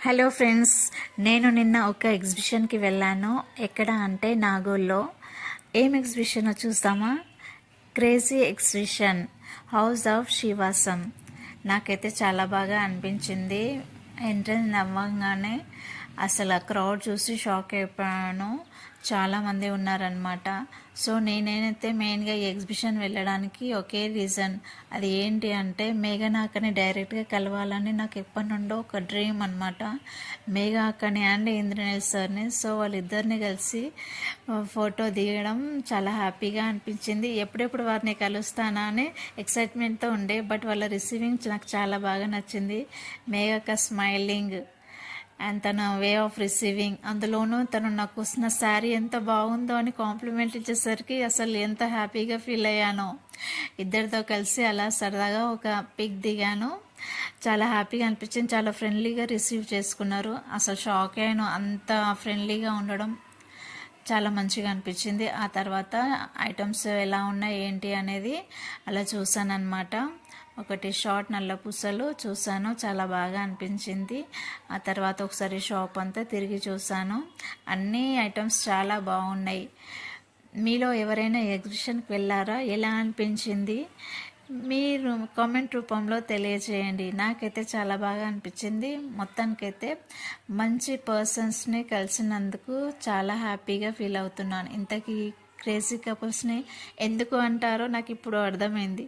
Hello friends, నేను నిన్న ఒక ఎగ్జిబిషన్కి వెళ్ళాను. ఎక్కడ అంటే నాగోల్లో. ఏం ఎగ్జిబిషన్ చూస్తామా? Crazy exhibition, house of Srivasam. నాకైతే చాలా బాగా అనిపించింది. ఎంట్రన్స్ అవ్వగానే అసలు ఆ క్రౌడ్ చూసి షాక్ అయిపోయాను. చాలామంది ఉన్నారనమాట. సో నేనైతే మెయిన్గా ఈ ఎగ్జిబిషన్ వెళ్ళడానికి ఒకే రీజన్. అది ఏంటి అంటే మేఘనా అక్కని డైరెక్ట్గా కలవాలని నాకు ఎప్పటి నుండో ఒక డ్రీమ్ అనమాట. మేఘా అక్కని అండ్ ఇంద్రనీల్ సార్ని. సో వాళ్ళిద్దరిని కలిసి ఫోటో దిగడం చాలా హ్యాపీగా అనిపించింది. ఎప్పుడెప్పుడు వారిని కలుస్తానా అని ఎక్సైట్మెంట్తో ఉండే. బట్ వాళ్ళ రిసీవింగ్ నాకు చాలా బాగా నచ్చింది. మేఘాక స్మైలింగ్ అండ్ తన వే ఆఫ్ రిసీవింగ్, అందులోనూ తను నాకు వస్తున్న శారీ ఎంత బాగుందో అని కాంప్లిమెంట్ ఇచ్చేసరికి అసలు ఎంత హ్యాపీగా ఫీల్ అయ్యానో. ఇద్దరితో కలిసి అలా సరదాగా ఒక పిక్ దిగాను. చాలా హ్యాపీగా అనిపించింది. చాలా ఫ్రెండ్లీగా రిసీవ్ చేసుకున్నారు. అసలు షాక్ అయ్యాను, అంత ఫ్రెండ్లీగా ఉండడం చాలా మంచిగా అనిపించింది. ఆ తర్వాత ఐటమ్స్ ఎలా ఉన్నాయి ఏంటి అనేది అలా చూసాను అనమాట. ఒకటి షార్ట్ నల్ల పూసలు చూసాను, చాలా బాగా అనిపించింది. ఆ తర్వాత ఒకసారి షాప్ అంతా తిరిగి చూసాను. అన్ని ఐటమ్స్ చాలా బాగున్నాయి. మీలో ఎవరైనా ఎగ్జిబిషన్కి వెళ్ళారా? ఎలా అనిపించింది? మీరు కామెంట్ రూపంలో తెలియజేయండి. నాకైతే చాలా బాగా అనిపించింది. మొత్తానికైతే మంచి పర్సన్స్ని కలిసినందుకు చాలా హ్యాపీగా ఫీల్ అవుతున్నాను. ఇంతకీ క్రేజీ కపుల్స్ని ఎందుకు అంటారో నాకు ఇప్పుడు అర్థమైంది.